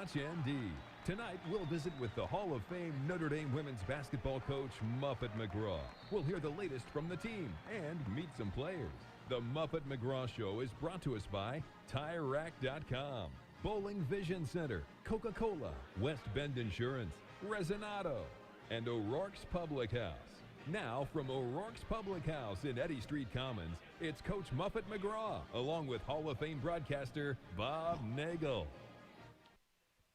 WatchMD. Tonight, we'll visit with the Hall of Fame Notre Dame women's basketball coach, Muffet McGraw. We'll hear the latest from the team and meet some players. The Muffet McGraw Show is brought to us by TireRack.com, Bowling Vision Center, Coca-Cola, West Bend Insurance, Resonado, and O'Rourke's Public House. Now, from O'Rourke's Public House in Eddy Street Commons, it's Coach Muffet McGraw, along with Hall of Fame broadcaster Bob Nagel.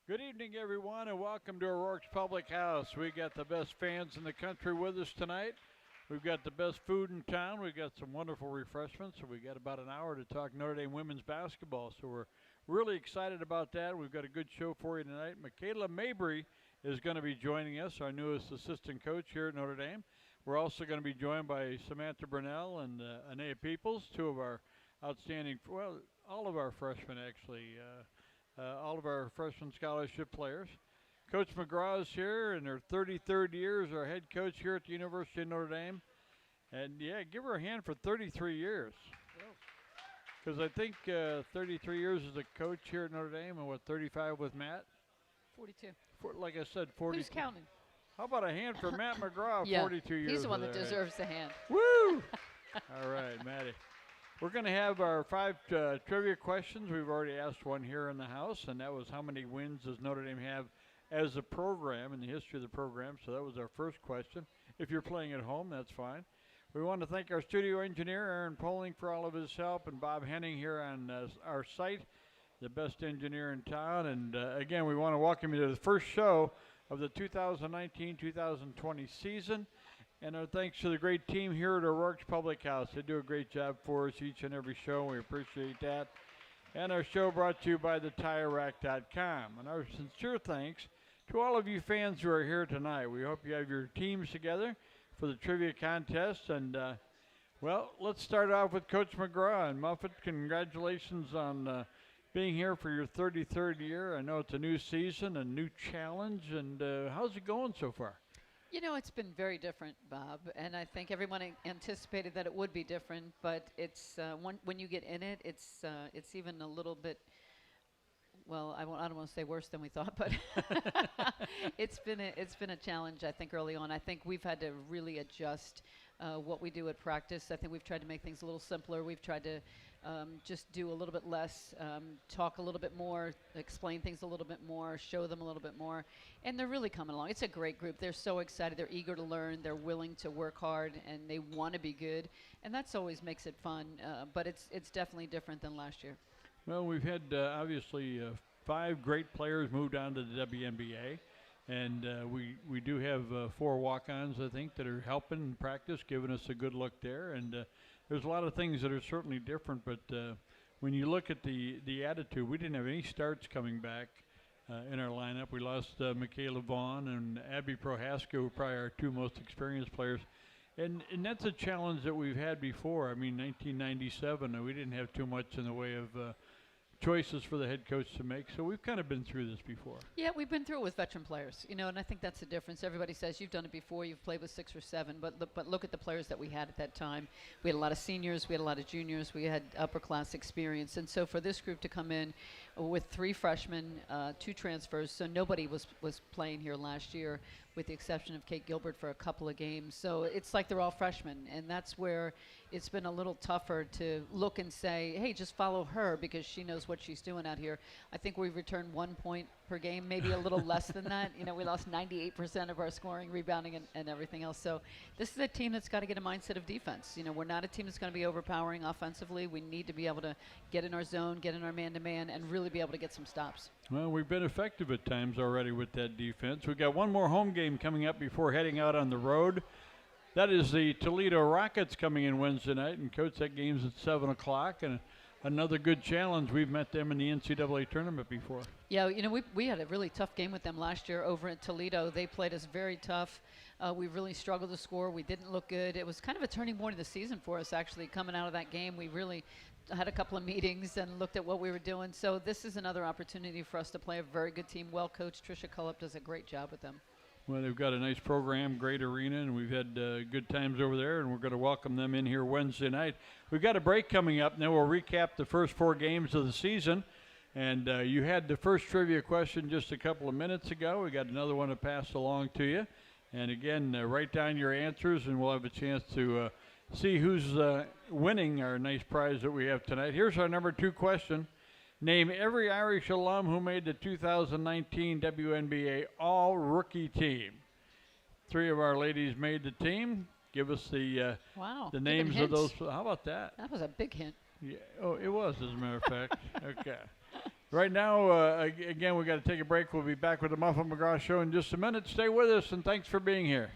Good evening, everyone, and welcome to O'Rourke's Public House. We got the best fans in the country with us tonight. We've got the best food in town. We've got some wonderful refreshments, and we got about an hour to talk Notre Dame women's basketball. So we're really excited about that. We've got a good show for you tonight. Michaela Mabry is going to be joining us, our newest assistant coach here at Notre Dame. We're also going to be joined by Samantha Brunell and Anea Peoples, two of our outstanding, well, all of our freshmen actually, all of our freshman scholarship players. Coach McGraw is here in her 33rd year as our head coach here at the University of Notre Dame. And, yeah, give her a hand for 33 years. Because I think 33 years as a coach here at Notre Dame and, 35 with Matt? 42. Like I said, 40. Who's counting? How about a hand for Matt McGraw, yeah, 42 years? He's the one that deserves the hand. Woo! All right, Matty. We're going to have our 5 trivia questions. We've already asked one here in the house, and that was how many wins does Notre Dame have as a program in the history of the program. So that was our first question. If you're playing at home, that's fine. We want to thank our studio engineer, Aaron Poling, for all of his help, and Bob Henning here on our site, the best engineer in town. And, again, we want to welcome you to the first show of the 2019-2020 season. And our thanks to the great team here at O'Rourke's Public House. They do a great job for us each and every show. We appreciate that. And our show brought to you by the TireRack.com. And our sincere thanks to all of you fans who are here tonight. We hope you have your teams together for the trivia contest. And, well, let's start off with Coach McGraw. And Muffet, congratulations on being here for your 33rd year. I know it's a new season, a new challenge. And how's it going so far? You know, it's been very different, Bob, and I think everyone anticipated that it would be different, but it's when you get in it, it's even a little bit, well, I don't want to say worse than we thought, but it's been a challenge, I think, early on. I think we've had to really adjust what we do at practice. I think we've tried to make things a little simpler. We've tried to just do a little bit less, talk a little bit more, explain things a little bit more, show them a little bit more. And they're really coming along. It's a great group. They're so excited. They're eager to learn. They're willing to work hard, and they want to be good. And that's always makes it fun. But it's definitely different than last year. Well, we've had, obviously, 5 great players moved on to the WNBA. And we do have 4 walk-ons, I think, that are helping in practice, giving us a good look there. And there's a lot of things that are certainly different. But when you look at the attitude, we didn't have any starts coming back in our lineup. We lost Michaela Vaughn and Abby Prohaska, who are probably our 2 most experienced players. And that's a challenge that we've had before. I mean, 1997, we didn't have too much in the way of choices for the head coach to make. So we've kind of been through this before. Yeah, we've been through it with veteran players, you know, and I think that's the difference. Everybody says you've done it before, you've played with 6 or 7, but look at the players that we had at that time. We had a lot of seniors, we had a lot of juniors, we had upper class experience. And so for this group to come in with 3 freshmen, 2 transfers, so nobody was playing here last year with the exception of Kate Gilbert for a couple of games. So it's like they're all freshmen, and that's where it's been a little tougher to look and say, hey, just follow her because she knows what she's doing out here. I think we've returned 1 point per game, maybe a little less than that. You know, we lost 98% of our scoring, rebounding, and everything else. So this is a team that's got to get a mindset of defense. You know, we're not a team that's going to be overpowering offensively. We need to be able to get in our zone, get in our man-to-man, and really be able to get some stops. Well, we've been effective at times already with that defense. We've got one more home game coming up before heading out on the road. That is the Toledo Rockets coming in Wednesday night, and Coach, that game's at 7 o'clock, and another good challenge. We've met them in the NCAA tournament before. Yeah, you know, we had a really tough game with them last year over at Toledo. They played us very tough. We really struggled to score. We didn't look good. It was kind of a turning point of the season for us, actually, coming out of that game. We really had a couple of meetings and looked at what we were doing. So this is another opportunity for us to play a very good team, well coached. Tricia Cullup does a great job with them. Well, they've got a nice program, great arena, and we've had good times over there, and we're going to welcome them in here Wednesday night. We've got a break coming up, and then we'll recap the first 4 games of the season. And you had the first trivia question just a couple of minutes ago. We got another one to pass along to you. And again, write down your answers, and we'll have a chance to see who's winning our nice prize that we have tonight. Here's our number 2 question. Name every Irish alum who made the 2019 WNBA All-Rookie team. 3 of our ladies made the team. Give us the names of those. How about that? That was a big hint. Yeah. Oh, it was, as a matter of fact. Okay. Right now, again, we got to take a break. We'll be back with the Muffet McGraw Show in just a minute. Stay with us, and thanks for being here.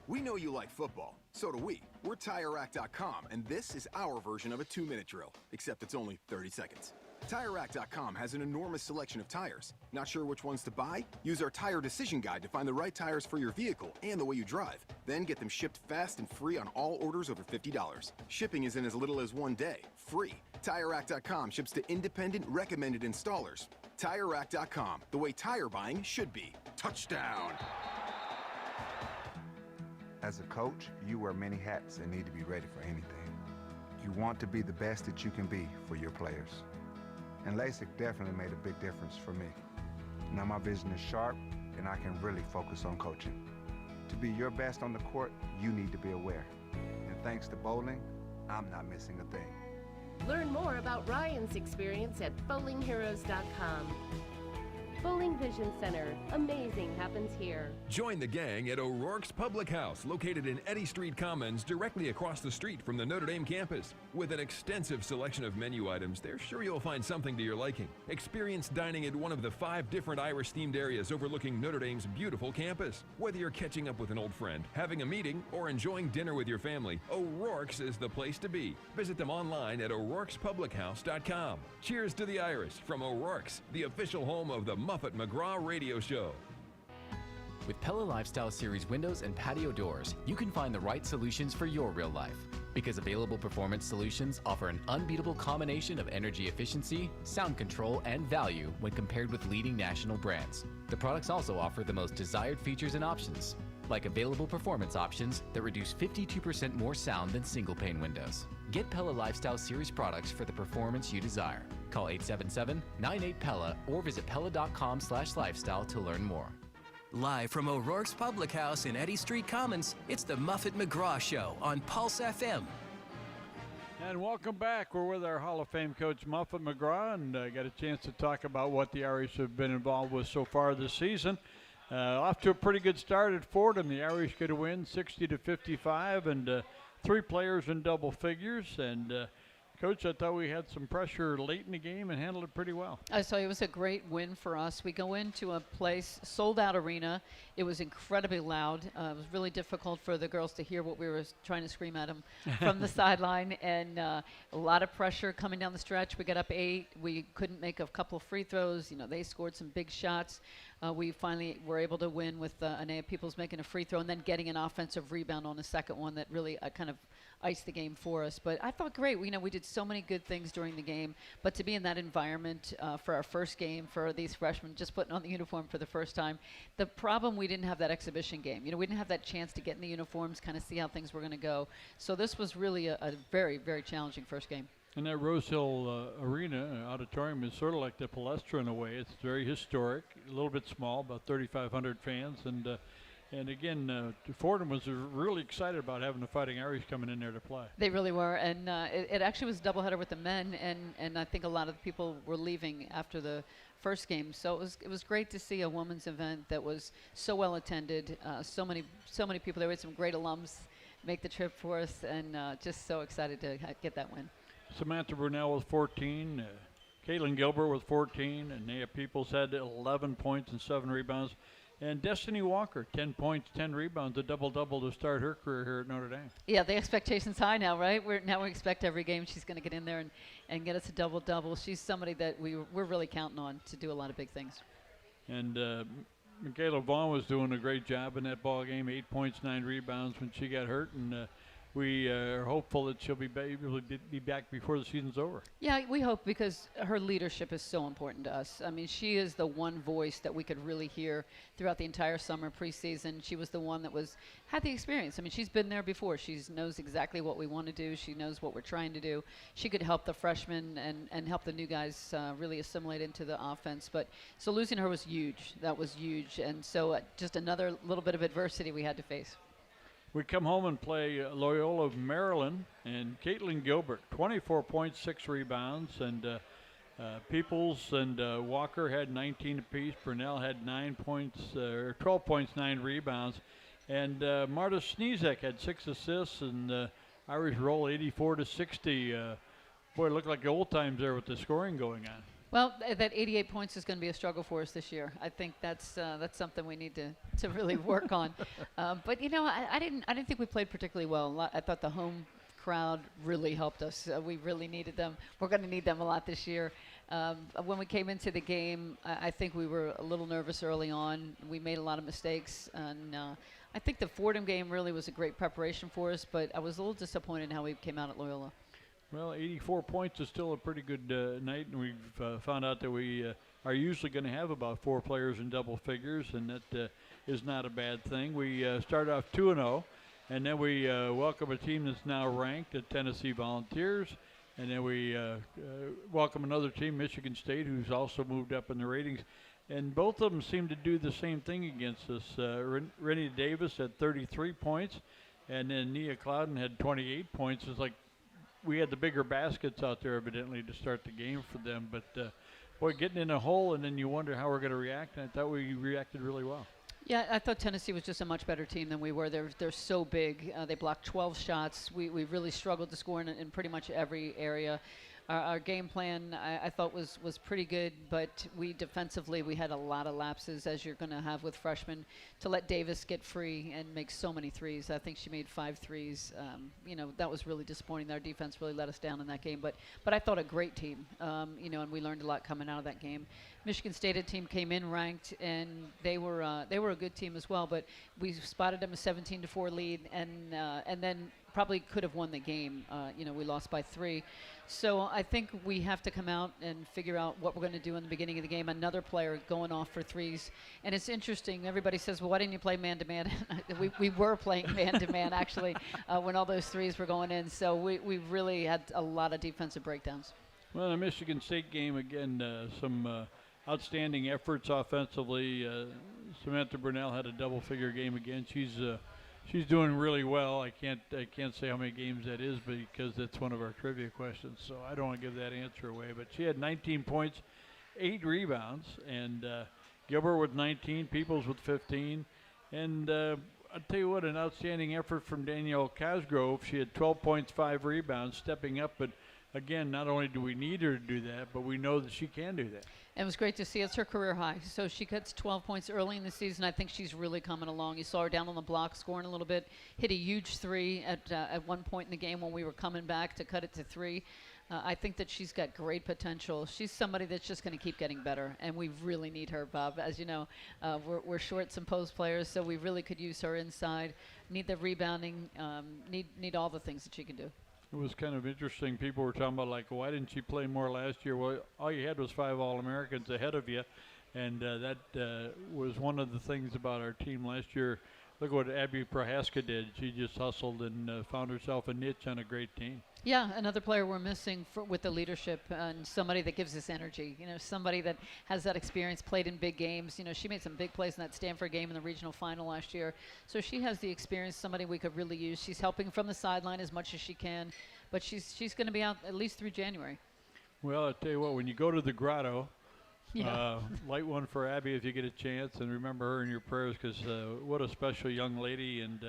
We know you like football. So do we. We're TireRack.com, and this is our version of a 2-minute drill, except it's only 30 seconds. TireRack.com has an enormous selection of tires. Not sure which ones to buy? Use our tire decision guide to find the right tires for your vehicle and the way you drive. Then get them shipped fast and free on all orders over $50. Shipping is in as little as 1 day. Free. TireRack.com ships to independent, recommended installers. TireRack.com, the way tire buying should be. Touchdown! As a coach, you wear many hats and need to be ready for anything. You want to be the best that you can be for your players. And LASIK definitely made a big difference for me. Now my vision is sharp and I can really focus on coaching. To be your best on the court, you need to be aware. And thanks to bowling, I'm not missing a thing. Learn more about Ryan's experience at bowlingheroes.com. Bowling Vision Center. Amazing happens here. Join the gang at O'Rourke's Public House, located in Eddy Street Commons, directly across the street from the Notre Dame campus. With an extensive selection of menu items, they're sure you'll find something to your liking. Experience dining at one of the 5 different Irish-themed areas overlooking Notre Dame's beautiful campus. Whether you're catching up with an old friend, having a meeting, or enjoying dinner with your family, O'Rourke's is the place to be. Visit them online at o'rourkespublichouse.com. Cheers to the Irish from O'Rourke's, the official home of the Muffet McGraw Radio Show. With Pella Lifestyle Series windows and patio doors, you can find the right solutions for your real life. Because available performance solutions offer an unbeatable combination of energy efficiency, sound control, and value when compared with leading national brands. The products also offer the most desired features and options, like available performance options that reduce 52% more sound than single-pane windows. Get Pella Lifestyle Series products for the performance you desire. Call 877-98-PELLA or visit pella.com/lifestyle to learn more. Live from O'Rourke's Public House in Eddy Street Commons, it's the Muffet McGraw Show on Pulse FM. And welcome back. We're with our Hall of Fame coach, Muffet McGraw, and got a chance to talk about what the Irish have been involved with so far this season. Off to a pretty good start at Fordham. The Irish get a win, 60-55, and 3 players in double figures. And Coach, I thought we had some pressure late in the game and handled it pretty well. I saw it was a great win for us. We go into a place, sold-out arena. It was incredibly loud. It was really difficult for the girls to hear what we were trying to scream at them from the sideline, and a lot of pressure coming down the stretch. We got up 8. We couldn't make a couple of free throws. You know, they scored some big shots. We finally were able to win with Anea Peoples making a free throw and then getting an offensive rebound on the second one that really kind of iced the game for us. But I thought great. We did so many good things during the game, but to be in that environment for our first game for these freshmen, just putting on the uniform for the first time, the problem, we didn't have that exhibition game. We didn't have that chance to get in the uniforms, kind of see how things were going to go. So this was really a very, very challenging first game. And that Rose Hill Arena auditorium is sort of like the Palestra in a way. It's very historic, a little bit small, about 3,500 fans. And again, Fordham was really excited about having the Fighting Irish coming in there to play. They really were. And it actually was a doubleheader with the men. And I think a lot of the people were leaving after the first game. So it was great to see a women's event that was so well attended. So many people there. We had some great alums make the trip for us, and just so excited to get that win. Samantha Brunel with 14, Caitlin Gilbert with 14, and Anea Peoples had 11 points and 7 rebounds. And Destiny Walker, 10 points, 10 rebounds, a double-double to start her career here at Notre Dame. Yeah, the expectation's high now, right? We expect every game she's going to get in there and get us a double-double. She's somebody that we're really counting on to do a lot of big things. And Michaela Vaughn was doing a great job in that ball game, 8 points, 9 rebounds when she got hurt. And we are hopeful that she'll be able to be back before the season's over. Yeah, we hope, because her leadership is so important to us. I mean, she is the one voice that we could really hear throughout the entire summer preseason. She was the one that had the experience. I mean, she's been there before. She knows exactly what we want to do. She knows what we're trying to do. She could help the freshmen and help the new guys really assimilate into the offense. But so losing her was huge. That was huge. And so just another little bit of adversity we had to face. We come home and play Loyola of Maryland, and Caitlin Gilbert, 24 points, 6 rebounds, and Peoples and Walker had 19 apiece. Brunel had 9 points, 12 points, 9 rebounds, and Marta Sniezek had 6 assists, and Irish roll 84-60. Boy, it looked like the old times there with the scoring going on. Well, that 88 points is going to be a struggle for us this year. I think that's something we need to really work on. But you know, I didn't think we played particularly well. I thought the home crowd really helped us. We really needed them. We're going to need them a lot this year. When we came into the game, I think we were a little nervous early on. We made a lot of mistakes, and I think the Fordham game really was a great preparation for us. But I was a little disappointed in how we came out at Loyola. Well, 84 points is still a pretty good night, and we've found out that we are usually going to have about 4 players in double figures, and that is not a bad thing. We start off 2-0, and then we welcome a team that's now ranked, the Tennessee Volunteers, and then we welcome another team, Michigan State, who's also moved up in the ratings. And both of them seem to do the same thing against us. Rennie Davis had 33 points, and then Nia Clouden had 28 points. It's like we had the bigger baskets out there, evidently, to start the game for them. But, boy, getting in a hole, and then you wonder how we're going to react, and I thought we reacted really well. Yeah, I thought Tennessee was just a much better team than we were. They're so big. They blocked 12 shots. We really struggled to score in pretty much every area. Our game plan, I thought, was pretty good, but defensively we had a lot of lapses, as you're going to have with freshmen, to let Davis get free and make so many threes. I think she made 5 threes. You know, that was really disappointing. Our defense really let us down in that game, but I thought a great team, you know, and we learned a lot coming out of that game. Michigan State team came in ranked, and they were a good team as well, but we spotted them a 17-4 lead, and then probably could have won the game. You know, we lost by 3. So I think we have to come out and figure out what we're going to do in the beginning of the game. Another player going off for threes. And it's interesting. Everybody says, well, why didn't you play man-to-man? we were playing man-to-man, actually, when all those threes were going in. So we really had a lot of defensive breakdowns. Well, the Michigan State game, again, some outstanding efforts offensively. Samantha Brunel had a double-figure game again. She's doing really well. I can't say how many games that is because that's one of our trivia questions, so I don't want to give that answer away. But she had 19 points, 8 rebounds, and Gilbert with 19, Peoples with 15. And I'll tell you what, an outstanding effort from Danielle Cosgrove. She had 12 points, 5 rebounds, stepping up. But again, not only do we need her to do that, but we know that she can do that. And it was great to see. It's her career high. So she gets 12 points early in the season. I think she's really coming along. You saw her down on the block, scoring a little bit, hit a huge 3 at one point in the game when we were coming back to cut it to 3. I think that she's got great potential. She's somebody that's just going to keep getting better, and we really need her, Bob. As you know, we're short some post players, so we really could use her inside. Need the rebounding, need all the things that she can do. It was kind of interesting. People were talking about, like, why didn't she play more last year? Well, all you had was 5 All-Americans ahead of you, and that was one of the things about our team last year. Look what Abby Prohaska did. She just hustled and found herself a niche on a great team. Yeah, another player we're missing with the leadership and somebody that gives us energy. You know, somebody that has that experience, played in big games. You know, she made some big plays in that Stanford game in the regional final last year. So she has the experience, somebody we could really use. She's helping from the sideline as much as she can, but she's going to be out at least through January. Well, I'll tell you what, when you go to the grotto, light one for Abby if you get a chance, and remember her in your prayers because what a special young lady, and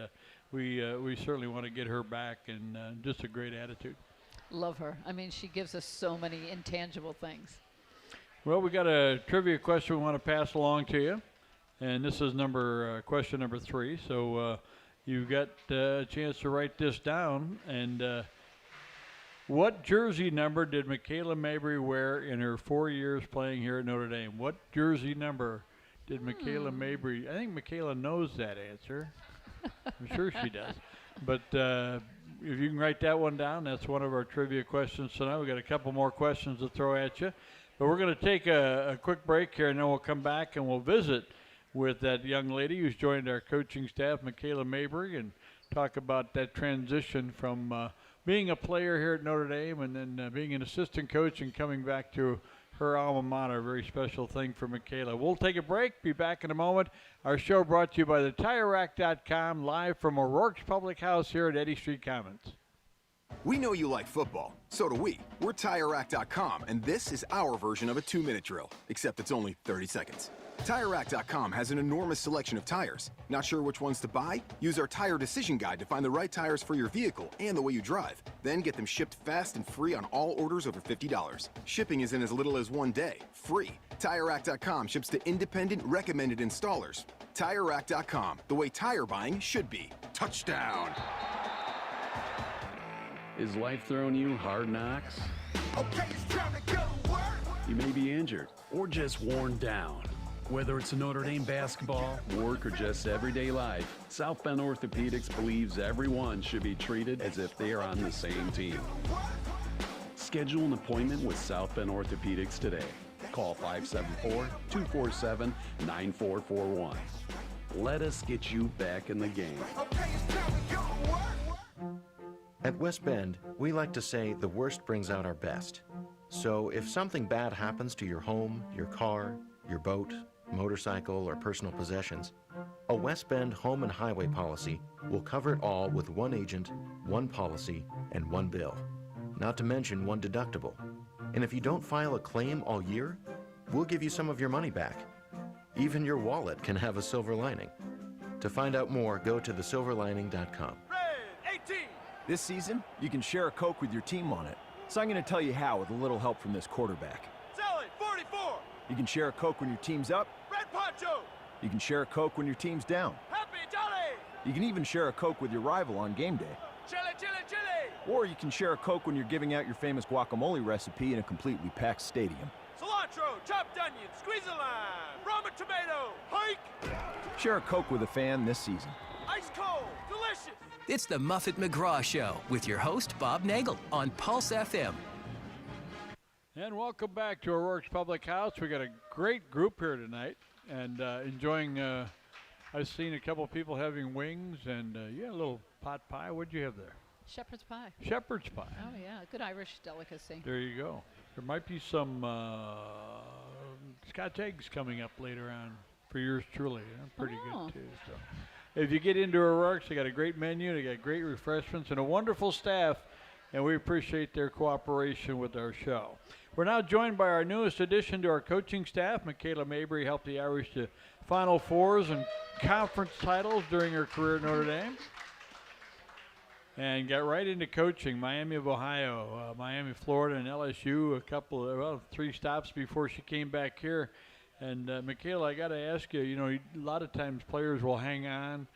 we certainly want to get her back, and just a great attitude. Love her. I mean, she gives us so many intangible things. Well, we got a trivia question we want to pass along to you, and this is question number 3. So you've got a chance to write this down, and what jersey number did Michaela Mabry wear in her 4 years playing here at Notre Dame? What jersey number did Michaela Mabry? I think Michaela knows that answer. I'm sure she does. But if you can write that one down, that's one of our trivia questions tonight. We've got a couple more questions to throw at you. But we're going to take a quick break here, and then we'll come back and we'll visit with that young lady who's joined our coaching staff, Michaela Mabry, and talk about that transition from being a player here at Notre Dame and then being an assistant coach and coming back to her alma mater. A very special thing for Michaela. We'll take a break, be back in a moment. Our show brought to you by the TireRack.com, live from O'Rourke's Public House here at Eddy Street Commons. We know you like football. So do we. We're TireRack.com, and this is our version of a 2-minute drill, except it's only 30 seconds. TireRack.com has an enormous selection of tires. Not sure which ones to buy? Use our tire decision guide to find the right tires for your vehicle and the way you drive. Then get them shipped fast and free on all orders over $50. Shipping is in as little as 1 day. Free. TireRack.com ships to independent, recommended installers. TireRack.com, the way tire buying should be. Touchdown! Is life throwing you hard knocks? Okay, it's time to go to work. You may be injured or just worn down. Whether it's Notre Dame basketball, work, or just everyday life, South Bend Orthopedics believes everyone should be treated as if they are on the same team. Schedule an appointment with South Bend Orthopedics today. Call 574-247-9441. Let us get you back in the game. Okay, it's time to go to work. At West Bend, we like to say the worst brings out our best. So if something bad happens to your home, your car, your boat, motorcycle, or personal possessions, a West Bend home and highway policy will cover it all with one agent, one policy, and one bill. Not to mention one deductible. And if you don't file a claim all year, we'll give you some of your money back. Even your wallet can have a silver lining. To find out more, go to thesilverlining.com. This season, you can share a Coke with your team on it. So I'm going to tell you how with a little help from this quarterback. Sally, 44. You can share a Coke when your team's up. Red Poncho. You can share a Coke when your team's down. Happy Jolly. You can even share a Coke with your rival on game day. Chili, chili, chili. Or you can share a Coke when you're giving out your famous guacamole recipe in a completely packed stadium. Cilantro, chopped onion, squeeze a lime, ramen tomato, hike. Share a Coke with a fan this season. Ice cold, delicious. It's the Muffet McGraw Show with your host, Bob Nagel, on Pulse FM. And welcome back to O'Rourke's Public House. We got a great group here tonight and enjoying, I've seen a couple of people having wings and you had a little pot pie. What'd you have there? Shepherd's pie. Shepherd's pie. Oh, yeah, good Irish delicacy. There you go. There might be some Scotch eggs coming up later on for yours truly. Yeah, pretty good, too. So. If you get into O'Rourke's, they got a great menu, they got great refreshments, and a wonderful staff, and we appreciate their cooperation with our show. We're now joined by our newest addition to our coaching staff. Michaela Mabry helped the Irish to Final Fours and conference titles during her career at Notre Dame, and got right into coaching. Miami of Ohio, Miami, Florida, and LSU, three stops before she came back here. And Michaela, I got to ask you, a lot of times players will hang on,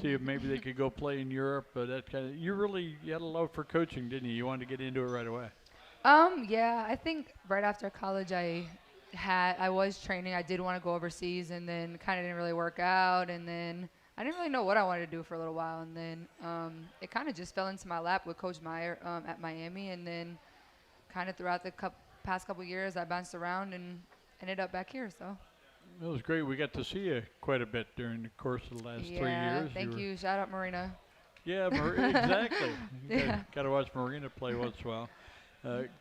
see if maybe they could go play in Europe. That kind of, you had a love for coaching, didn't you? You wanted to get into it right away. Yeah, I think right after college I was training. I did want to go overseas, and then kind of didn't really work out. And then I didn't really know what I wanted to do for a little while. And then it kind of just fell into my lap with Coach Meyer at Miami. And then kind of throughout the past couple years, I bounced around and ended up back here. So it was great. We got to see you quite a bit during the course of the last 3 years. Thank you. Shout out Marina. Yeah, exactly. Got to watch Marina play once in a while.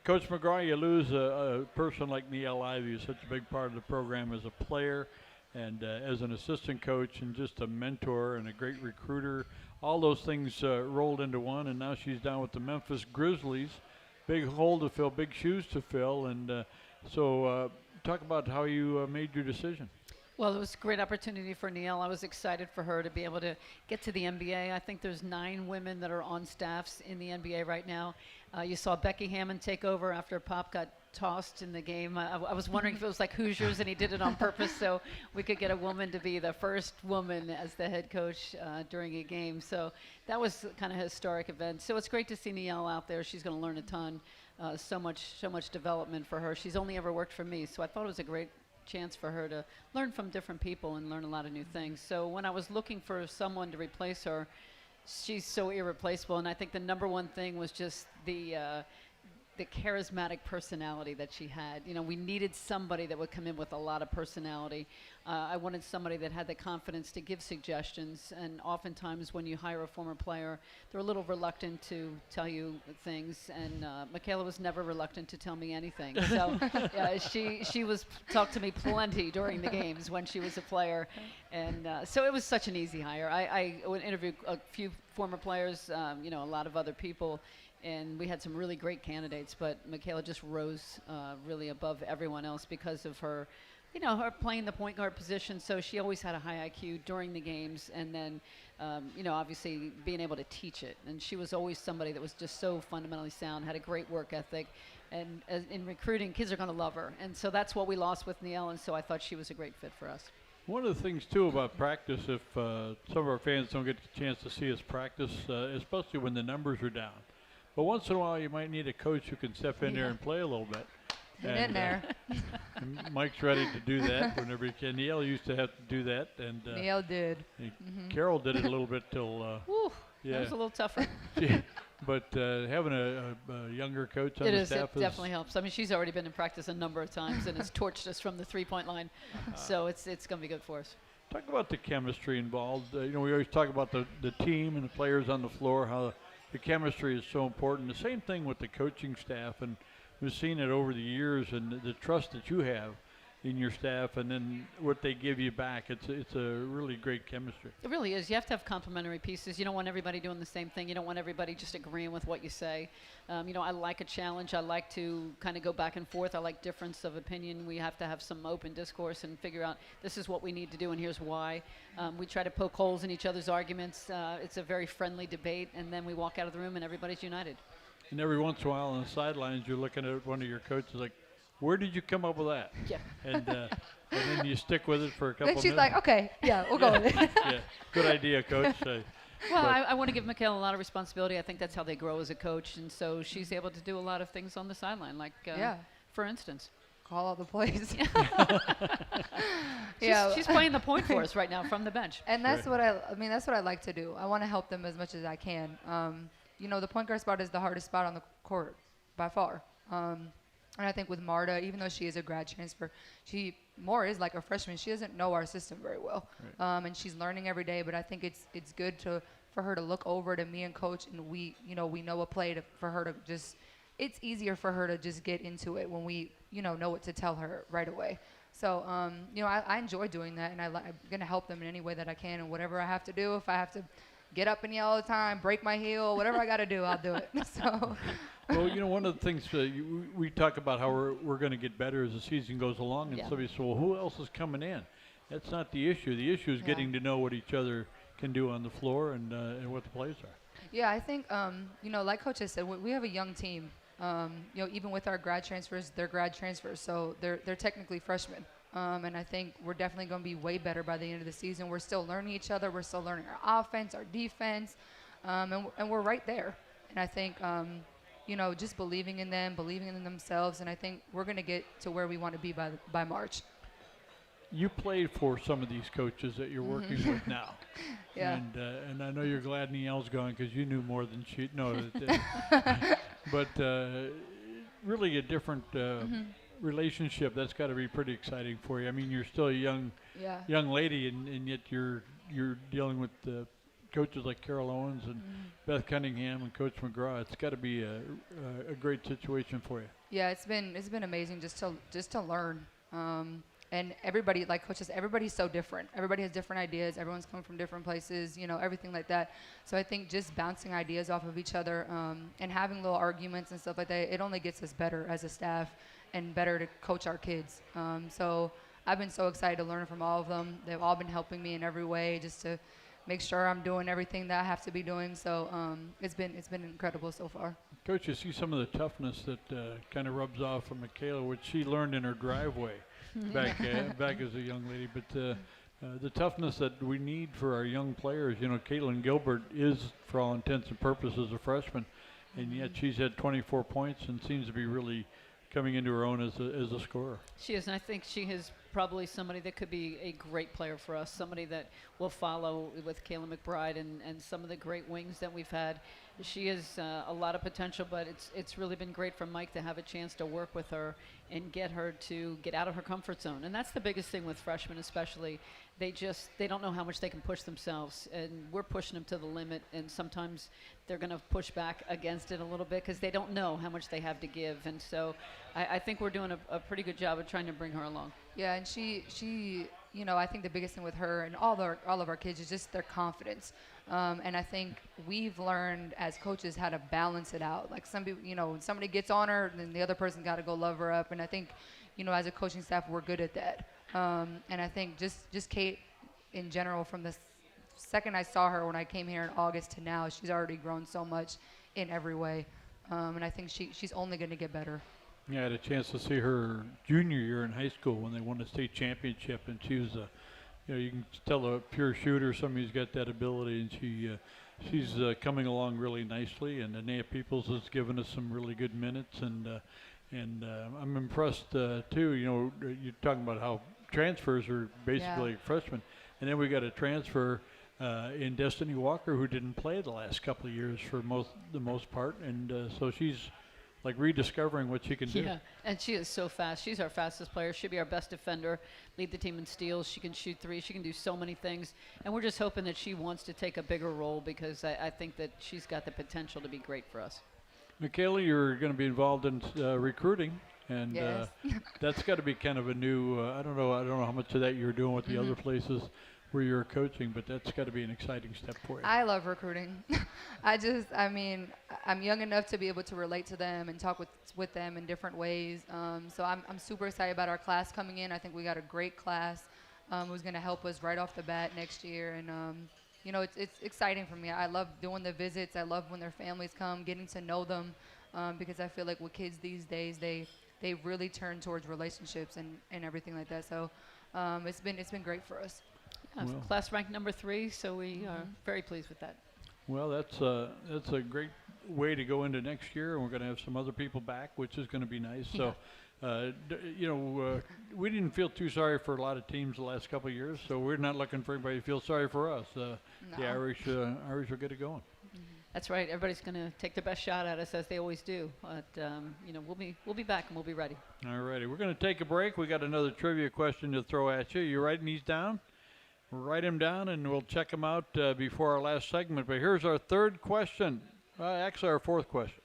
Coach McGraw, you lose a person like Neil Ivey, who's such a big part of the program as a player and as an assistant coach and just a mentor and a great recruiter. All those things rolled into one, and now she's down with the Memphis Grizzlies. Big hole to fill, big shoes to fill, and so talk about how you made your decision. Well, it was a great opportunity for Neil. I was excited for her to be able to get to the NBA. I think there's 9 women that are on staffs in the NBA right now. You saw Becky Hammond take over after Pop got tossed in the game. I was wondering if it was like Hoosiers and he did it on purpose so we could get a woman to be the first woman as the head coach during a game. So that was kind of a historic event. So it's great to see Neil out there. She's going to learn a ton. So much development for her. She's only ever worked for me, so I thought it was a great chance for her to learn from different people and learn a lot of new things. So when I was looking for someone to replace her, She's so irreplaceable, and I think the number one thing was just the charismatic personality that she had. You know, we needed somebody that would come in with a lot of personality. I wanted somebody that had the confidence to give suggestions, and oftentimes when you hire a former player, they're a little reluctant to tell you things, and Michaela was never reluctant to tell me anything. So she was talked to me plenty during the games when she was a player, and so it was such an easy hire. I would interview a few former players, a lot of other people, and we had some really great candidates, but Michaela just rose really above everyone else because of her, her playing the point guard position. So she always had a high IQ during the games, and then, obviously being able to teach it. And she was always somebody that was just so fundamentally sound, had a great work ethic. And in recruiting, kids are going to love her. And so that's what we lost with Neil, and so I thought she was a great fit for us. One of the things, too, about practice, if some of our fans don't get the chance to see us practice, especially when the numbers are down, but once in a while, you might need a coach who can step in there and play a little bit. Get in there. And Mike's ready to do that whenever he can. Neil used to have to do that. And Neil did. Carol did it a little bit till. That was a little tougher. But having a younger coach on the staff it definitely helps. I mean, she's already been in practice a number of times and has torched us from the three-point line. So it's going to be good for us. Talk about the chemistry involved. We always talk about the team and the players on the floor, how the chemistry is so important. The same thing with the coaching staff, and we've seen it over the years, and the trust that you have in your staff, and then what they give you back. It's a really great chemistry. It really is. You have to have complementary pieces. You don't want everybody doing the same thing. You don't want everybody just agreeing with what you say. I like a challenge. I like to kind of go back and forth. I like difference of opinion. We have to have some open discourse and figure out this is what we need to do and here's why. We try to poke holes in each other's arguments. It's a very friendly debate, and then we walk out of the room and everybody's united. And every once in a while on the sidelines, you're looking at one of your coaches like, where did you come up with that? Yeah. And then you stick with it for a couple then minutes. She's like, okay, yeah, we'll go with it. Yeah, good idea, Coach. Well, I want to give Michaela a lot of responsibility. I think that's how they grow as a coach. And so she's able to do a lot of things on the sideline, like, for instance. Call all the plays. She's playing the point for us right now from the bench. And that's what that's what I like to do. I want to help them as much as I can. The point guard spot is the hardest spot on the court by far. And I think with Marta, even though she is a grad transfer, she more is like a freshman. She doesn't know our system very well, and she's learning every day. But I think it's good for her to look over to me and Coach, and we know a play for her to just. It's easier for her to just get into it when we know what to tell her right away. So I enjoy doing that, and I'm gonna help them in any way that I can, and whatever I have to do. If I have to get up and yell all the time, break my heel, whatever I got to do, I'll do it. So. Well, one of the things we talk about how we're going to get better as the season goes along, and somebody says, well, who else is coming in? That's not the issue. The issue is getting to know what each other can do on the floor and what the plays are. Yeah, I think, like Coach has said, we have a young team. Even with our grad transfers, they're grad transfers, so they're technically freshmen. And I think we're definitely going to be way better by the end of the season. We're still learning each other. We're still learning our offense, our defense, and we're right there. And I think, just believing in them, believing in themselves, and I think we're going to get to where we want to be by March. You played for some of these coaches that you're working with now. Yeah. And I know you're glad Neil's gone because you knew more than she. No. But really a different relationship. That's got to be pretty exciting for you. I mean, you're still a young lady, and yet you're dealing with coaches like Carol Owens and Beth Cunningham and Coach McGraw. It's got to be a great situation for you. Yeah, it's been amazing just to learn. And everybody, like Coach says, everybody's so different. Everybody has different ideas. Everyone's coming from different places, everything like that. So I think just bouncing ideas off of each other and having little arguments and stuff like that, it only gets us better as a staff and better to coach our kids. So I've been so excited to learn from all of them. They've all been helping me in every way just to make sure I'm doing everything that I have to be doing. So it's been incredible so far. Coach, you see some of the toughness that kind of rubs off from Michaela, which she learned in her driveway back as a young lady. But the toughness that we need for our young players, Caitlin Gilbert is, for all intents and purposes, a freshman, and yet she's had 24 points and seems to be really coming into her own as a scorer. She is, and I think she has probably somebody that could be a great player for us, somebody that will follow with Kayla McBride and some of the great wings that we've had. She has a lot of potential, but it's really been great for Mike to have a chance to work with her and get her to get out of her comfort zone. And that's the biggest thing with freshmen especially. They don't know how much they can push themselves, and we're pushing them to the limit, and sometimes they're going to push back against it a little bit because they don't know how much they have to give. And so I think we're doing a pretty good job of trying to bring her along. Yeah, and she I think the biggest thing with her and all of our kids is just their confidence. And I think we've learned as coaches how to balance it out. Like some people, when somebody gets on her, then the other person got to go love her up. And I think, as a coaching staff, we're good at that. And I think just Kate in general, from the second I saw her when I came here in August to now, she's already grown so much in every way. And I think she's only going to get better. Yeah, I had a chance to see her junior year in high school when they won the state championship, and she was you can tell a pure shooter, somebody who's got that ability, and she's coming along really nicely. And Anea Peoples has given us some really good minutes, and I'm impressed too. You're talking about how transfers are basically freshmen, and then we got a transfer in Destiny Walker who didn't play the last couple of years for the most part, and so she's like rediscovering what she can do. Yeah, and she is so fast. She's our fastest player. She'll be our best defender, lead the team in steals. She can shoot threes. She can do so many things. And we're just hoping that she wants to take a bigger role because I think that she's got the potential to be great for us. Michaela, you're going to be involved in recruiting, and yes. That's got to be kind of a new, I don't know how much of that you're doing with the other places where you're coaching, but that's got to be an exciting step for you. I love recruiting. I'm young enough to be able to relate to them and talk with them in different ways. So I'm super excited about our class coming in. I think we got a great class who's going to help us right off the bat next year. And, it's exciting for me. I love doing the visits. I love when their families come, getting to know them, because I feel like with kids these days, they really turn towards relationships and everything like that. So it's been great for us. Yeah, class ranked number 3, so we are very pleased with that. Well, that's a great way to go into next year, and we're going to have some other people back, which is going to be nice. Yeah. So, we didn't feel too sorry for a lot of teams the last couple of years, so we're not looking for anybody to feel sorry for us. No. The Irish will get it going. That's right. Everybody's going to take their best shot at us, as they always do. But we'll be back and we'll be ready. All righty, we're going to take a break. We got another trivia question to throw at you. You writing these down? Write them down, and we'll check them out before our last segment. But here's our third question. Actually, our fourth question.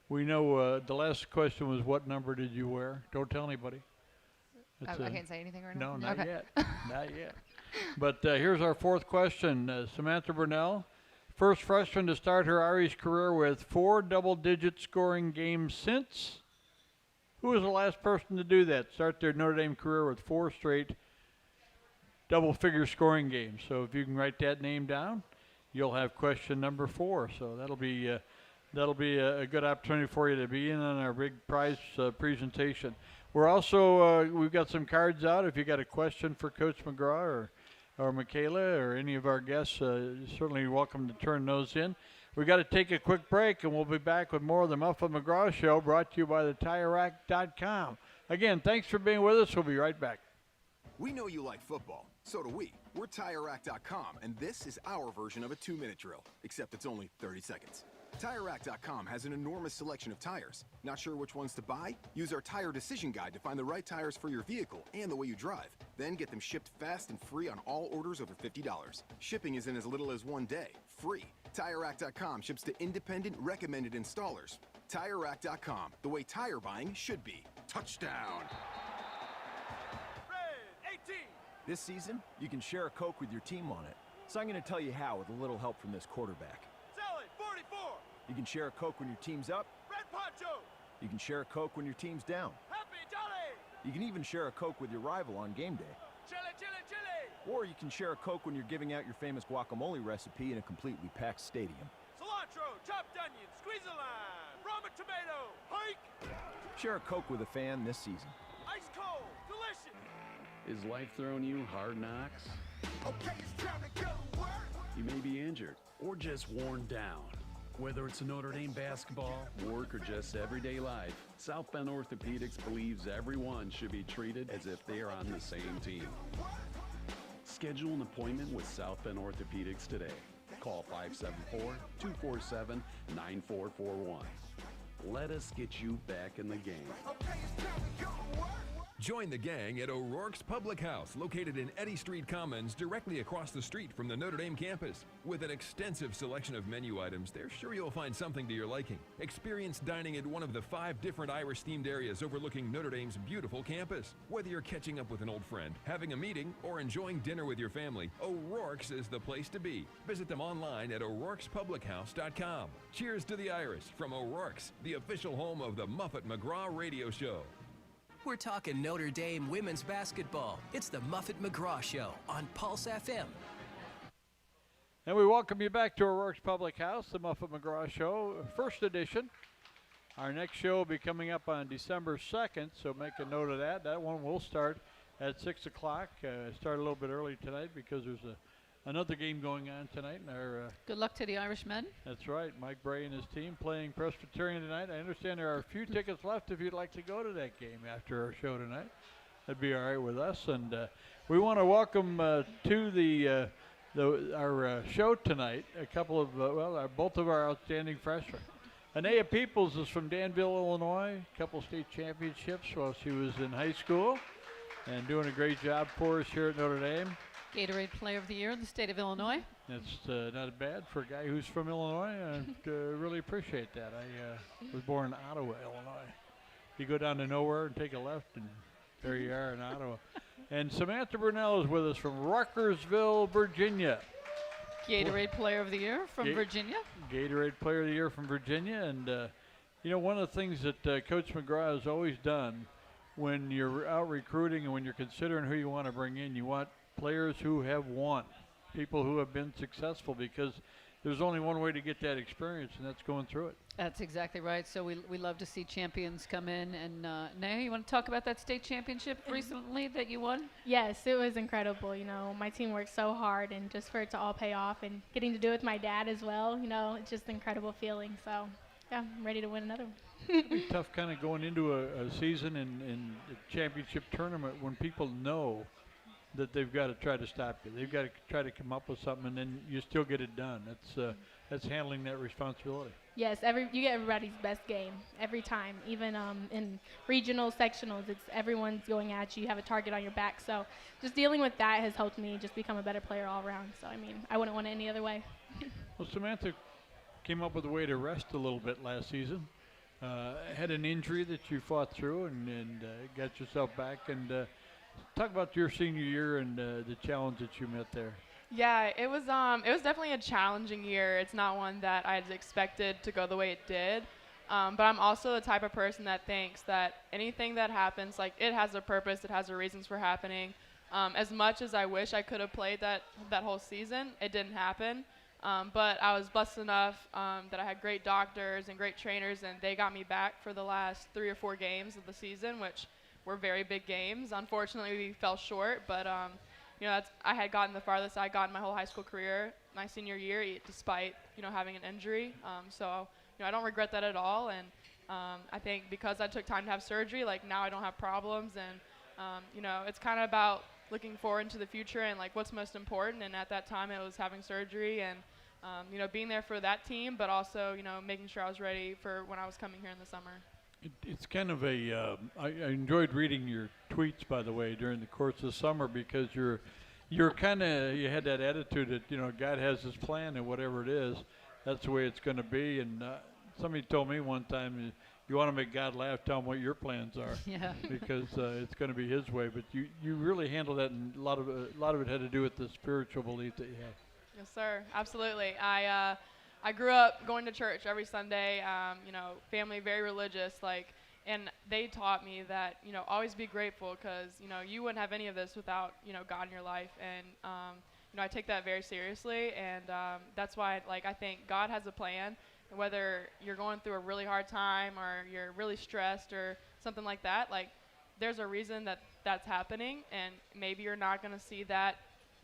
We know the last question was, what number did you wear? Don't tell anybody. I can't say anything right now? No, not yet. Not yet. But here's our fourth question. Samantha Burnell, first freshman to start her Irish career with 4 double-digit scoring games since. Who was the last person to do that? Start their Notre Dame career with 4 straight double-figure scoring games. So if you can write that name down, you'll have question number 4. So that'll be a good opportunity for you to be in on our big prize presentation. We're also we've got some cards out. If you got a question for Coach McGraw or Michaela or any of our guests, certainly welcome to turn those in. We got to take a quick break, and we'll be back with more of the Muffet McGraw Show, brought to you by the TireRack.com. Again, thanks for being with us. We'll be right back. We know you like football. So do we. We're TireRack.com, and this is our version of a 2-minute drill, except it's only 30 seconds. TireRack.com has an enormous selection of tires. Not sure which ones to buy? Use our tire decision guide to find the right tires for your vehicle and the way you drive. Then get them shipped fast and free on all orders over $50. Shipping is in as little as 1 day. Free. TireRack.com ships to independent, recommended installers. TireRack.com, the way tire buying should be. Touchdown! This season, you can share a Coke with your team on it. So I'm going to tell you how with a little help from this quarterback. Sally, 44. You can share a Coke when your team's up. Red Poncho. You can share a Coke when your team's down. Happy Jolly. You can even share a Coke with your rival on game day. Chili, chili, chili. Or you can share a Coke when you're giving out your famous guacamole recipe in a completely packed stadium. Cilantro, chopped onion, squeeze a lime, Roma tomato, hike. Share a Coke with a fan this season. Ice cold, delicious. Is life throwing you hard knocks? Okay, it's time to go to work. You may be injured or just worn down. Whether it's Notre Dame basketball, work, or just everyday life, South Bend Orthopedics believes everyone should be treated as if they are on the same team. Schedule an appointment with South Bend Orthopedics today. Call 574-247-9441. Let us get you back in the game. Join the gang at O'Rourke's Public House, located in Eddy Street Commons, directly across the street from the Notre Dame campus. With an extensive selection of menu items, they're sure you'll find something to your liking. Experience dining at one of the 5 different Irish-themed areas overlooking Notre Dame's beautiful campus. Whether you're catching up with an old friend, having a meeting, or enjoying dinner with your family, O'Rourke's is the place to be. Visit them online at o'rourkespublichouse.com. Cheers to the Irish from O'Rourke's, the official home of the Muffet McGraw radio show. We're talking Notre Dame women's basketball. It's the Muffet McGraw Show on Pulse FM. And we welcome you back to O'Rourke's Public House, the Muffet McGraw Show, first edition. Our next show will be coming up on December 2nd, so make a note of that. That one will start at 6 o'clock. Start a little bit early tonight because there's another game going on tonight. Good luck to the Irishmen. That's right. Mike Bray and his team playing Presbyterian tonight. I understand there are a few tickets left if you'd like to go to that game after our show tonight. That'd be all right with us. And we want to welcome to our show tonight a couple of, both of our outstanding freshmen. Anea Peoples is from Danville, Illinois. A couple state championships while she was in high school and doing a great job for us here at Notre Dame. Gatorade Player of the Year in the state of Illinois. That's not bad for a guy who's from Illinois. I really appreciate that. I was born in Ottawa, Illinois. You go down to nowhere and take a left, and there you are in Ottawa. And Samantha Brunell is with us from Ruckersville, Virginia. Gatorade Player of the Year from Virginia. Gatorade Player of the Year from Virginia. And, one of the things that Coach McGraw has always done when you're out recruiting and when you're considering who you want to bring in, you want players who have won, people who have been successful, because there's only one way to get that experience, and that's going through it. That's exactly right. So we love to see champions come in. And Naya, you want to talk about that state championship recently that you won? Yes, it was incredible. My team worked so hard, and just for it to all pay off and getting to do it with my dad as well, it's just an incredible feeling. So, yeah, I'm ready to win another one. It'd be tough kind of going into a season in a championship tournament when people know that they've got to try to stop you. They've got to try to come up with something, and then you still get it done. That's handling that responsibility. Yes, you get everybody's best game every time. Even in regional sectionals, it's everyone's going at you. You have a target on your back. So just dealing with that has helped me just become a better player all around. So, I wouldn't want it any other way. Well, Samantha came up with a way to rest a little bit last season. Had an injury that you fought through and got yourself back. And talk about your senior year and the challenge that you met there. Yeah, it was definitely a challenging year. It's not one that I had expected to go the way it did. But I'm also the type of person that thinks that anything that happens, it has a purpose, it has a reasons for happening. As much as I wish I could have played that whole season, it didn't happen. But I was blessed enough that I had great doctors and great trainers, and they got me back for the last 3 or 4 games of the season, which were very big games. Unfortunately, we fell short, but I had gotten the farthest I got in my whole high school career my senior year, despite having an injury. So I don't regret that at all, and I think because I took time to have surgery, now I don't have problems, and it's kind of about looking forward into the future and what's most important. And at that time, it was having surgery and being there for that team, but also making sure I was ready for when I was coming here in the summer. It's kind of I enjoyed reading your tweets, by the way, during the course of the summer, because you had that attitude that, God has his plan, and whatever it is, that's the way it's going to be. And somebody told me one time, you want to make God laugh, tell him what your plans are. Yeah. Because it's going to be his way. But you really handle that, and a lot of it had to do with the spiritual belief that you have. Yes, sir. Absolutely. I grew up going to church every Sunday, family very religious, and they taught me that, always be grateful, because, you wouldn't have any of this without, God in your life. And, I take that very seriously, and that's why, I think God has a plan. Whether you're going through a really hard time or you're really stressed or something like that, there's a reason that that's happening, and maybe you're not going to see that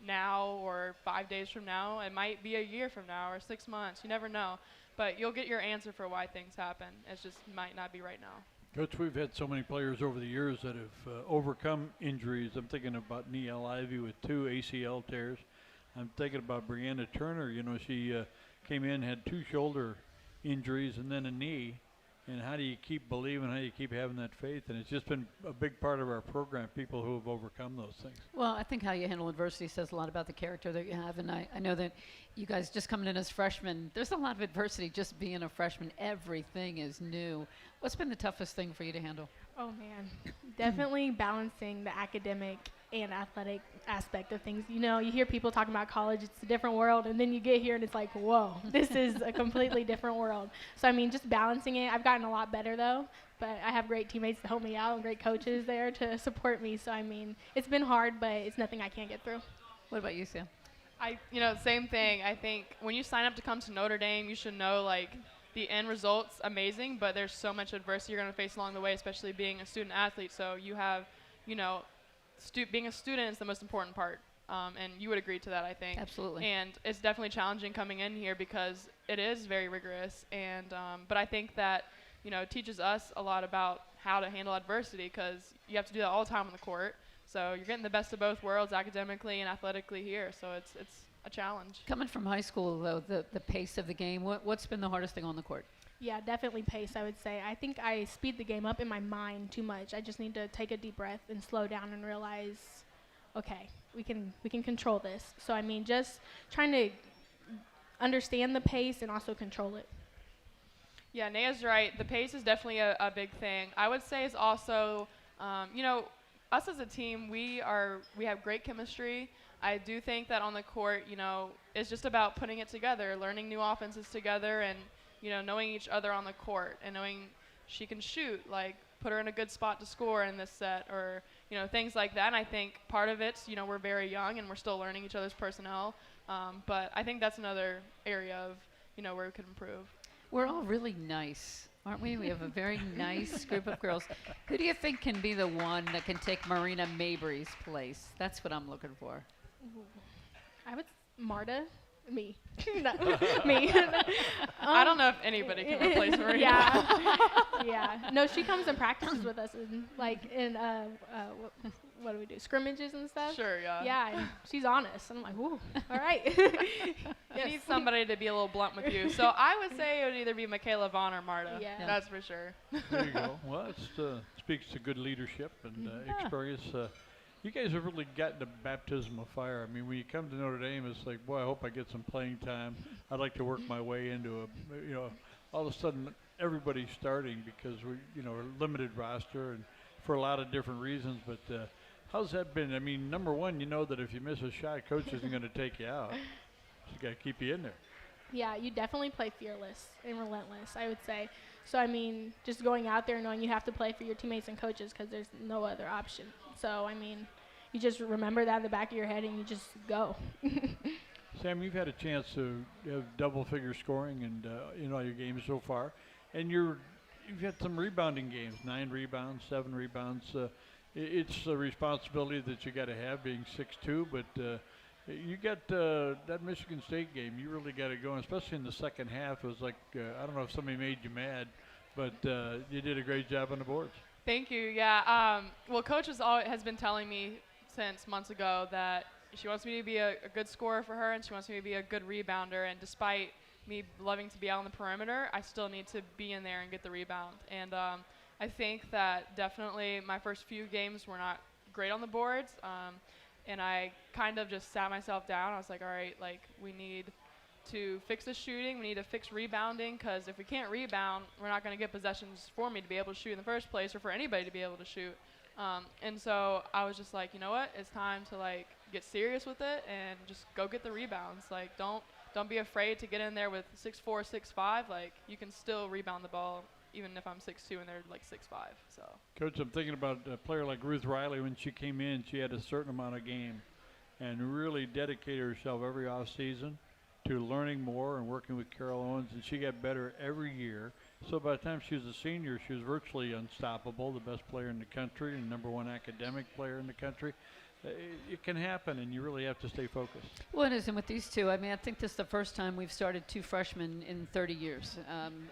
now or 5 days from now. It might be a year from now or 6 months. You never know. But you'll get your answer for why things happen. It just might not be right now. Coach, we've had so many players over the years that have overcome injuries. I'm thinking about Niele Ivy with 2 ACL tears. I'm thinking about Brianna Turner. You know, she came in, had 2 shoulder injuries and then a knee. And how do you keep believing, how do you keep having that faith? And it's just been a big part of our program, people who have overcome those things. Well, I think how you handle adversity says a lot about the character that you have. And I know that you guys just coming in as freshmen, there's a lot of adversity just being a freshman. Everything is new. What's been the toughest thing for you to handle? Oh, man. Definitely balancing the academic and athletic aspect of things. You know, you hear people talking about college, it's a different world, and then you get here and it's like, whoa, this is a completely different world. So, I mean, just balancing it. I've gotten a lot better, though, but I have great teammates to help me out and great coaches there to support me. So, I mean, it's been hard, but it's nothing I can't get through. What about you, Sam? Same thing. I think when you sign up to come to Notre Dame, you should know, like, the end result's amazing, but there's so much adversity you're going to face along the way, especially being a student athlete. So you have, being a student is the most important part, and you would agree to that, I think. Absolutely. And it's definitely challenging coming in here because it is very rigorous. And but I think that it teaches us a lot about how to handle adversity because you have to do that all the time on the court. So you're getting the best of both worlds, academically and athletically here. So it's a challenge. Coming from high school, though, the pace of the game, what's been the hardest thing on the court? Yeah, definitely pace, I would say. I think I speed the game up in my mind too much. I just need to take a deep breath and slow down and realize, okay, we can control this. So, I mean, just trying to understand the pace and also control it. Yeah, Nea's right. The pace is definitely a big thing. I would say it's also, us as a team, we have great chemistry. I do think that on the court, it's just about putting it together, learning new offenses together, and knowing each other on the court and knowing she can shoot, like put her in a good spot to score in this set or, things like that. And I think part of it's, we're very young and we're still learning each other's personnel. But I think that's another area of, where we could improve. We're all really nice, aren't we? We have a very nice group of girls. Who do you think can be the one that can take Marina Mabry's place? That's what I'm looking for. I would Marta. Me. No, me. I don't know if anybody can replace Marina. Yeah. No, she comes and practices with us in what do we do? Scrimmages and stuff? Sure, yeah. Yeah, and she's honest. I'm like, ooh, all right. You need somebody to be a little blunt with you. So I would say it would either be Michaela Vaughn or Marta. Yeah. That's for sure. There you go. Well, it speaks to good leadership and experience. You guys have really gotten a baptism of fire. I mean, when you come to Notre Dame, it's like, boy, I hope I get some playing time. I'd like to work my way into all of a sudden everybody's starting because we're a limited roster and for a lot of different reasons. But how's that been? I mean, number one, you know that if you miss a shot, coach isn't going to take you out. She's got to keep you in there. Yeah, you definitely play fearless and relentless, I would say. So, I mean, just going out there knowing you have to play for your teammates and coaches because there's no other option. So, I mean, you just remember that in the back of your head and you just go. Sam, you've had a chance to have double-figure scoring and in all your games so far. And you've had some rebounding games, 9 rebounds, 7 rebounds. It's a responsibility that you got to have being 6'2", but you got that Michigan State game. You really got it going, especially in the second half. It was like, I don't know if somebody made you mad, but you did a great job on the boards. Thank you. Yeah. Well, Coach has been telling me since months ago that she wants me to be a good scorer for her and she wants me to be a good rebounder. And despite me loving to be out on the perimeter, I still need to be in there and get the rebound. And I think that definitely my first few games were not great on the boards. And I kind of just sat myself down. I was like, all right, like we need to fix the shooting. We need to fix rebounding because if we can't rebound, we're not going to get possessions for me to be able to shoot in the first place or for anybody to be able to shoot. And so I was just like, you know what? It's time to like get serious with it and just go get the rebounds. Like don't be afraid to get in there with 6'4", 6'5". Like you can still rebound the ball even if I'm 6'2" and they're like 6'5". So. Coach, I'm thinking about a player like Ruth Riley. When she came in, she had a certain amount of game and really dedicated herself every off season to learning more and working with Carol Owens, and she got better every year. So by the time she was a senior, she was virtually unstoppable, the best player in the country and #1 academic player in the country. it can happen, and you really have to stay focused. Well, it is, and with these two, I mean, I think this is the first time we've started 2 freshmen in 30 years,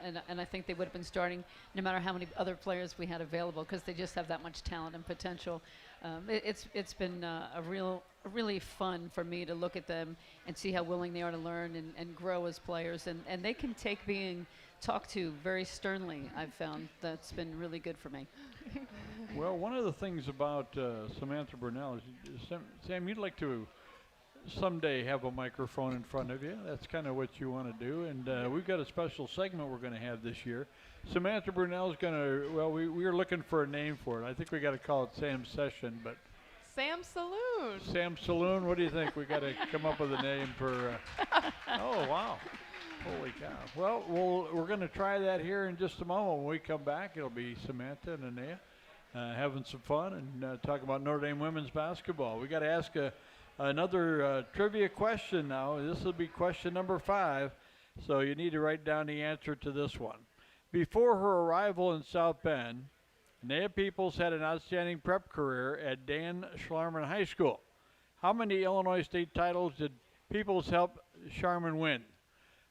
and I think they would have been starting no matter how many other players we had available, because they just have that much talent and potential. It's been really fun for me to look at them and see how willing they are to learn and grow as players, and they can take being talked to very sternly. I've found that's been really good for me. Well, one of the things about Samantha Brunell is, Sam, you'd like to someday have a microphone in front of you. That's kind of what you want to do. And we've got a special segment we're going to have this year. Samantha Brunell's going to, well, we were looking for a name for it. I think we got to call it Sam's Session, but. Sam Saloon. Sam Saloon, what do you think? We got to come up with a name for, oh, wow. Holy cow. Well, we're going to try that here in just a moment. When we come back, it'll be Samantha and Anea having some fun and talk about Notre Dame women's basketball. We got to ask another trivia question now. This will be question number 5, so you need to write down the answer to this one. Before her arrival in South Bend, Anea Peoples had an outstanding prep career at Dan Schlarman High School. How many Illinois state titles did Peoples help Schlarman win?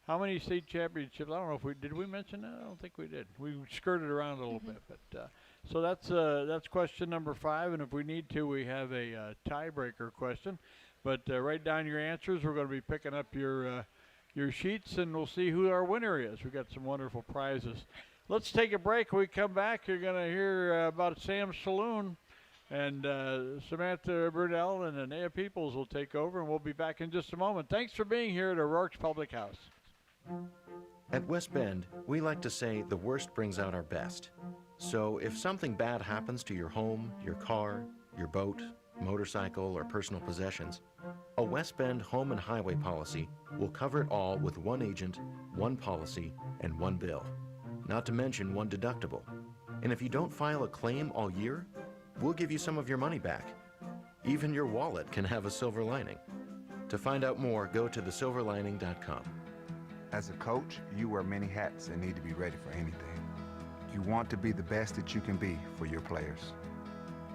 How many state championships? I don't know if did we mention that? I don't think we did. We skirted around a little bit, but so that's question number 5. And if we need to, we have a tiebreaker question. But write down your answers. We're going to be picking up your sheets, and we'll see who our winner is. We've got some wonderful prizes. Let's take a break. When we come back, you're going to hear about Sam's Saloon, and Samantha Brunell and Anea Peoples will take over, and we'll be back in just a moment. Thanks for being here at O'Rourke's Public House. At West Bend, we like to say the worst brings out our best. So if something bad happens to your home, your car, your boat, motorcycle, or personal possessions, a West Bend home and highway policy will cover it all with one agent, one policy, and one bill. Not to mention one deductible. And if you don't file a claim all year, we'll give you some of your money back. Even your wallet can have a silver lining. To find out more, go to thesilverlining.com. As a coach, you wear many hats and need to be ready for anything. You want to be the best that you can be for your players.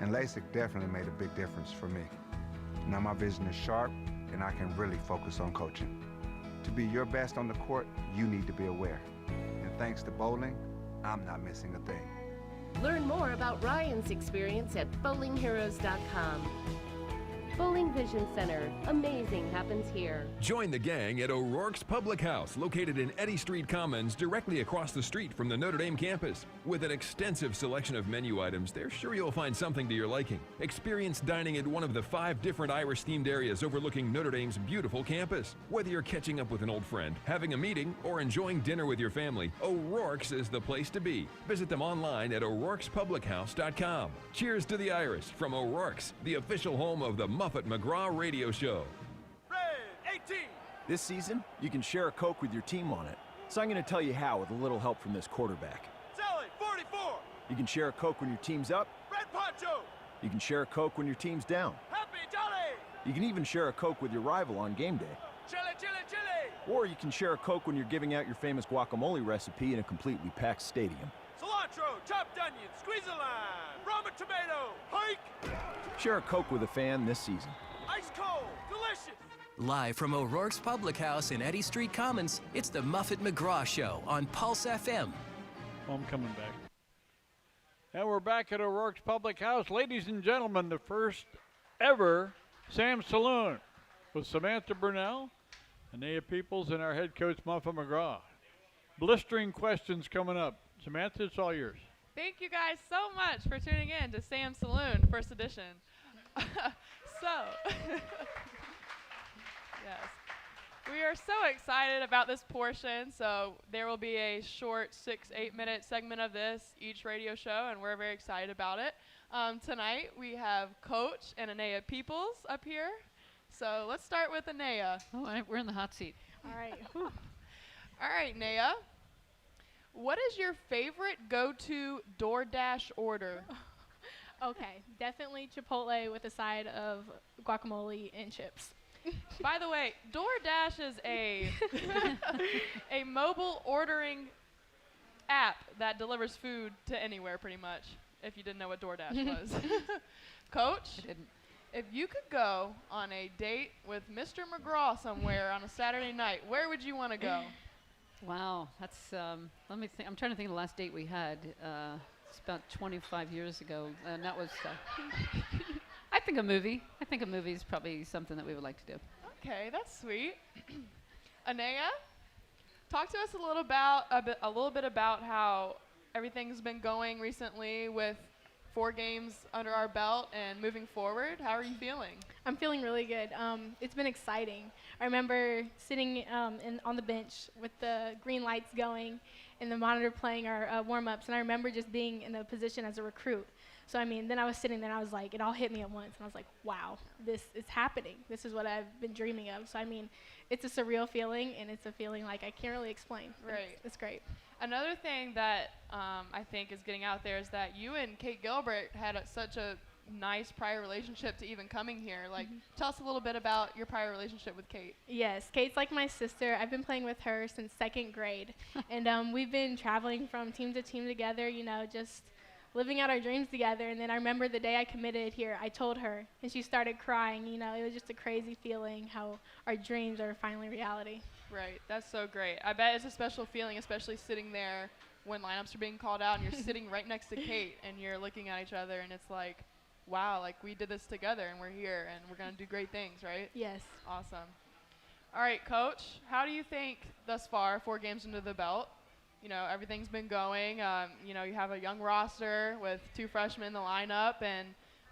And LASIK definitely made a big difference for me. Now my vision is sharp and I can really focus on coaching. To be your best on the court, you need to be aware. And thanks to bowling, I'm not missing a thing. Learn more about Ryan's experience at bowlingheroes.com. Bowling Vision Center. Amazing happens here. Join the gang at O'Rourke's Public House, located in Eddy Street Commons, directly across the street from the Notre Dame campus. With an extensive selection of menu items, they're sure you'll find something to your liking. Experience dining at one of the 5 different Irish-themed areas overlooking Notre Dame's beautiful campus. Whether you're catching up with an old friend, having a meeting, or enjoying dinner with your family, O'Rourke's is the place to be. Visit them online at o'rourkespublichouse.com. Cheers to the Irish from O'Rourke's, the official home of the Muffet McGraw radio show. Red 18. This season, you can share a Coke with your team on it. So I'm going to tell you how with a little help from this quarterback. Sally 44. You can share a Coke when your team's up. Red Poncho. You can share a Coke when your team's down. Happy Jolly. You can even share a Coke with your rival on game day. Chili, chili, chili. Or you can share a Coke when you're giving out your famous guacamole recipe in a completely packed stadium. Cilantro, chopped onion, squeeze a lime, Roma tomato, hike. Share a Coke with a fan this season. Ice cold, delicious. Live from O'Rourke's Public House in Eddy Street Commons, it's the Muffet McGraw Show on Pulse FM. I'm coming back. And we're back at O'Rourke's Public House. Ladies and gentlemen, the first ever Sam Saloon with Samantha Brunell, Anea Peoples, and our head coach, Muffet McGraw. Blistering questions coming up. Samantha, it's all yours. Thank you guys so much for tuning in to Sam Saloon, first edition. Yes. We are so excited about this portion, so there will be a short 6-8 minute segment of this each radio show, and we're very excited about it. Tonight we have Coach and Anea Peoples up here. So let's start with Anea. Oh, we're in the hot seat. All right. All right, Anea. What is your favorite go-to DoorDash order? Okay, definitely Chipotle with a side of guacamole and chips. By the way, DoorDash is a mobile ordering app that delivers food to anywhere pretty much, if you didn't know what DoorDash was. Coach? I didn't. If you could go on a date with Mr. McGraw somewhere on a Saturday night, where would you want to go? Wow, that's, let me think. I'm trying to think of the last date we had. It's about 25 years ago, and that was, I think a movie. I think a movie is probably something that we would like to do. Okay, that's sweet. Anaya, talk to us a little bit about how everything's been going recently with 4 games under our belt and moving forward. How are you feeling? I'm feeling really good. It's been exciting. I remember sitting on the bench with the green lights going and the monitor playing our warm-ups, and I remember just being in a position as a recruit. So, I mean, then I was sitting there, and I was like, it all hit me at once, and I was like, wow, this is happening. This is what I've been dreaming of. So, I mean, it's a surreal feeling, and it's a feeling like I can't really explain. Right. It's great. Another thing that I think is getting out there is that you and Kate Gilbert had such a nice prior relationship to even coming here. Like, tell us a little bit about your prior relationship with Kate. Yes, Kate's like my sister. I've been playing with her since 2nd grade. And we've been traveling from team to team together, you know, just living out our dreams together. And then I remember the day I committed here, I told her, and she started crying. You know, it was just a crazy feeling how our dreams are finally reality. Right, that's so great. I bet it's a special feeling, especially sitting there when lineups are being called out and you're sitting right next to Kate and you're looking at each other and it's like, wow, like we did this together and we're here and we're going to do great things, right? Yes. Awesome. All right, Coach, how do you think thus far, 4 games into the belt, you know, everything's been going. You know, you have a young roster with 2 freshmen in the lineup and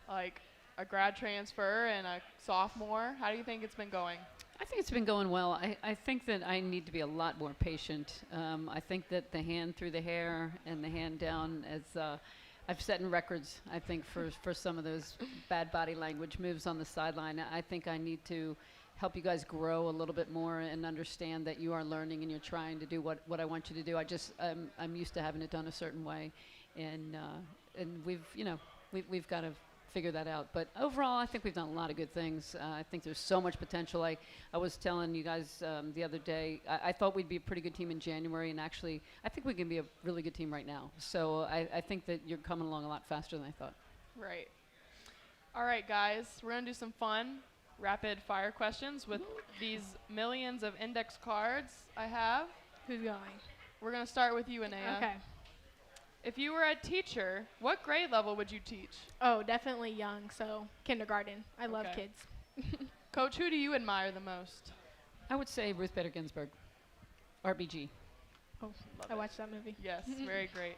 like a grad transfer and a sophomore. How do you think it's been going? I think it's been going well. I think that I need to be a lot more patient. I think that the hand through the hair and the hand down, as I've set in records, I think, for some of those bad body language moves on the sideline. I think I need to help you guys grow a little bit more and understand that you are learning and you're trying to do what I want you to do. I'm used to having it done a certain way, and we've got to figure that out. But overall, I think we've done a lot of good things. I think there's so much potential. I was telling you guys the other day, I thought we'd be a pretty good team in January, and actually, I think we can be a really good team right now. So I think that you're coming along a lot faster than I thought. Right. All right, guys, we're going to do some fun rapid fire questions with these millions of index cards I have. Who's going? We're going to start with you, Anaya. Okay. If you were a teacher, what grade level would you teach? Oh, definitely young, so kindergarten. I love kids. Coach, who do you admire the most? I would say Ruth Bader Ginsburg, RBG. Oh, I watched that movie. Yes, very great.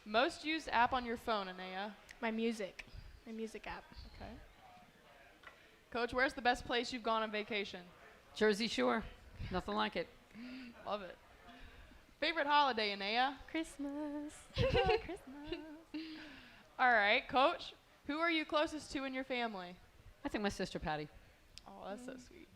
Most used app on your phone, Anaya? My music app. Okay. Coach, where's the best place you've gone on vacation? Jersey Shore. Nothing like it. Love it. Favorite holiday, Anaya? Christmas. Christmas. All right, Coach, who are you closest to in your family? I think my sister Patty. Oh, that's so sweet.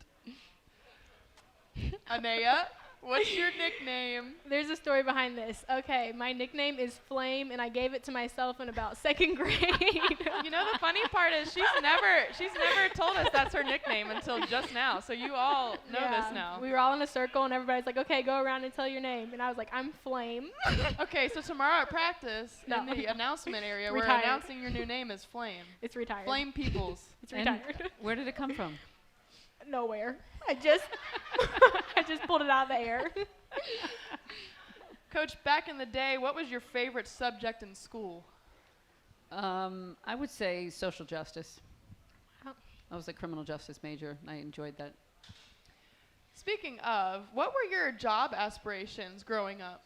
Anaya, what's your nickname? There's a story behind this. Okay, my nickname is Flame, and I gave it to myself in about 2nd grade. You know, the funny part is she's never told us that's her nickname until just now. So you all know this now. We were all in a circle, and everybody's like, okay, go around and tell your name. And I was like, I'm Flame. Okay, so tomorrow at practice, in the announcement area, we're announcing your new name as Flame. It's retired. Flame Peoples. It's retired. Where did it come from? Nowhere. I just pulled it out of the air. Coach, back in the day, what was your favorite subject in school? I would say social justice. Oh. I was a criminal justice major. I enjoyed that. Speaking of, what were your job aspirations growing up?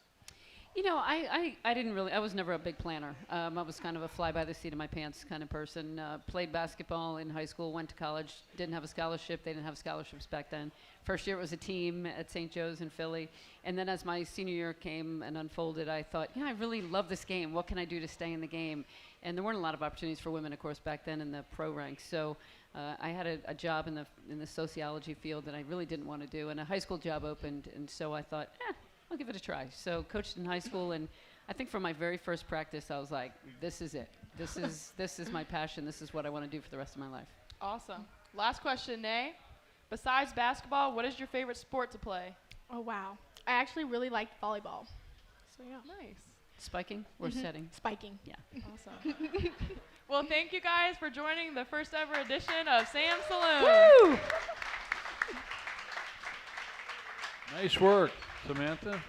You know, I was never a big planner. I was kind of a fly by the seat of my pants kind of person. Played basketball in high school, went to college, didn't have a scholarship. They didn't have scholarships back then. First year it was a team at St. Joe's in Philly. And then as my senior year came and unfolded, I thought, I really love this game. What can I do to stay in the game? And there weren't a lot of opportunities for women, of course, back then in the pro ranks. So I had a job in the sociology field that I really didn't want to do. And a high school job opened, and so I thought, I'll give it a try. So coached in high school, and I think from my very first practice, I was like, this is it. This is my passion. This is what I want to do for the rest of my life. Awesome. Last question, Nay. Besides basketball, what is your favorite sport to play? Oh, wow. I actually really liked volleyball. So, yeah. Nice. Spiking or setting? Spiking. Yeah. Awesome. Well, thank you guys for joining the first ever edition of Sam's Saloon. Woo! Nice work, Samantha.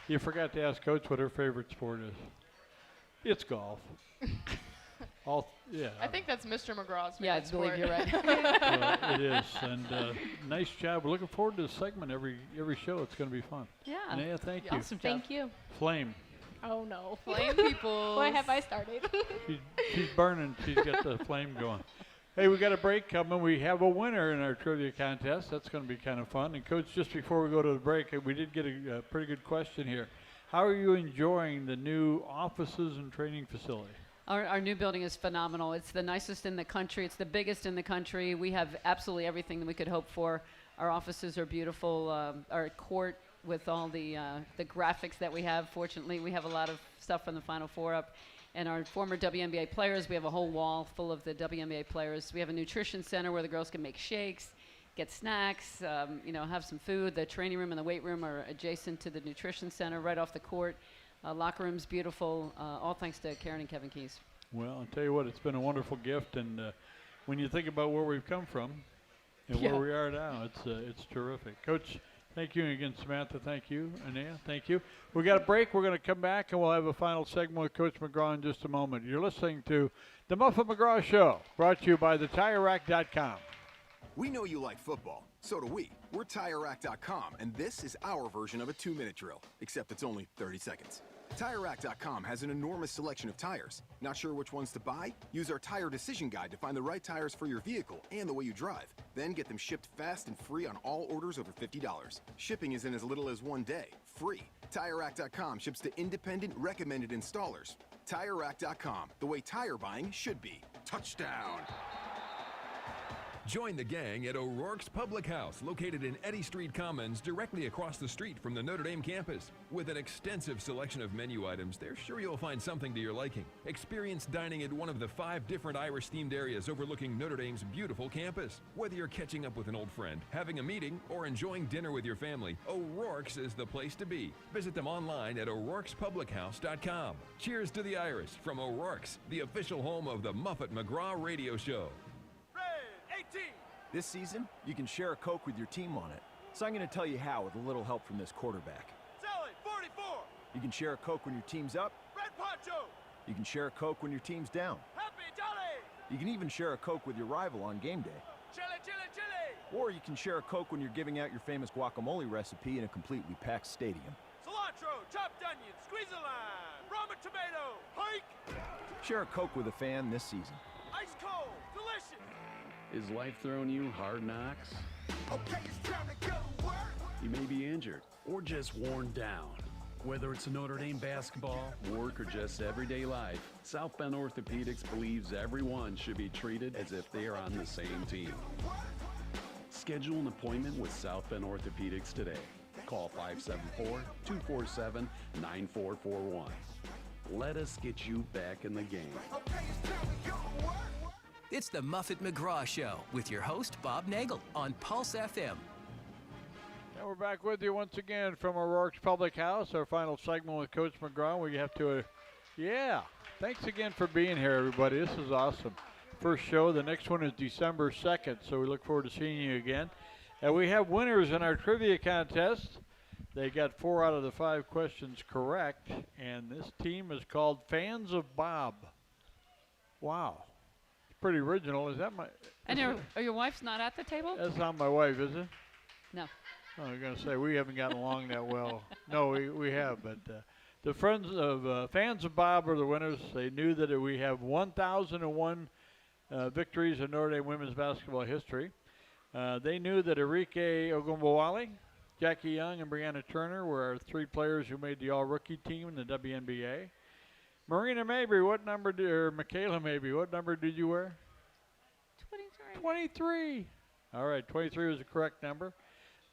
You forgot to ask Coach what her favorite sport is. It's golf. Yeah. I think that's Mr. McGraw's favorite Yeah, I believe sport. you're right. Well, it is, and nice job. We're looking forward to this segment every show. It's going to be fun. Yeah. Naya, thank you. Awesome job. Thank you. Flame. Oh, no. Flame people. Boy, have I started. She's burning. She's got the flame going. Hey, we got a break coming. We have a winner in our trivia contest. That's going to be kind of fun. And, Coach, just before we go to the break, we did get a pretty good question here. How are you enjoying the new offices and training facility? Our new building is phenomenal. It's the nicest in the country. It's the biggest in the country. We have absolutely everything that we could hope for. Our offices are beautiful. Our court with all the graphics that we have. Fortunately, we have a lot of stuff from the Final Four up. And our former WNBA players, we have a whole wall full of the WNBA players. We have a nutrition center where the girls can make shakes, get snacks, have some food. The training room and the weight room are adjacent to the nutrition center right off the court. Locker room's beautiful, all thanks to Karen and Kevin Keys. Well, I'll tell you what, it's been a wonderful gift. And when you think about where we've come from and where we are now, it's terrific. Coach, thank you. And again, Samantha, thank you. Anaya, thank you. We got a break. We're going to come back, and we'll have a final segment with Coach McGraw in just a moment. You're listening to the Muffet McGraw Show, brought to you by TireRack.com. We know you like football. So do we. We're TireRack.com, and this is our version of a 2-minute drill, except it's only 30 seconds. TireRack.com has an enormous selection of tires. Not sure which ones to buy? Use our tire decision guide to find the right tires for your vehicle and the way you drive. Then get them shipped fast and free on all orders over $50. Shipping is in as little as 1 day. Free. TireRack.com ships to independent, recommended installers. TireRack.com, the way tire buying should be. Touchdown! Join the gang at O'Rourke's Public House, located in Eddy Street Commons, directly across the street from the Notre Dame campus. With an extensive selection of menu items, they're sure you'll find something to your liking. Experience dining at one of the 5 different Irish-themed areas overlooking Notre Dame's beautiful campus. Whether you're catching up with an old friend, having a meeting, or enjoying dinner with your family, O'Rourke's is the place to be. Visit them online at o'rourkespublichouse.com. Cheers to the Irish from O'Rourke's, the official home of the Muffet McGraw radio show. This season, you can share a Coke with your team on it. So I'm going to tell you how with a little help from this quarterback. Sally, 44. You can share a Coke when your team's up. Red Poncho. You can share a Coke when your team's down. Happy Jolly. You can even share a Coke with your rival on game day. Chili, chili, chili. Or you can share a Coke when you're giving out your famous guacamole recipe in a completely packed stadium. Cilantro, chopped onion, squeeze a lime, Roma tomato, hike. Share a Coke with a fan this season. Ice cold, delicious. Is life throwing you hard knocks? Okay, it's time to go to work. You may be injured or just worn down. Whether it's Notre Dame basketball, work, or just everyday life, South Bend Orthopedics believes everyone should be treated as if they are on the same team. Schedule an appointment with South Bend Orthopedics today. Call 574-247-9441. Let us get you back in the game. Okay, it's time to go to work. It's the Muffet McGraw Show with your host, Bob Nagel, on Pulse FM. And we're back with you once again from O'Rourke's Public House, our final segment with Coach McGraw. We have to, thanks again for being here, everybody. This is awesome. First show. The next one is December 2nd, so we look forward to seeing you again. And we have winners in our trivia contest. They got 4 out of the 5 questions correct, and this team is called Fans of Bob. Wow. Pretty original. Is that my... And your wife's not at the table? That's not my wife, is it? No. Oh, I was going to say, we haven't gotten along that well. No, we have, but the Fans of Bob are the winners. They knew that we have 1,001 victories in Notre Dame women's basketball history. They knew that Enrique Ogumbawale, Jackie Young, and Brianna Turner were our 3 players who made the all-rookie team in the WNBA. Marina Mabry, Michaela Mabry, what number did you wear? 23. 23. All right, 23 was the correct number.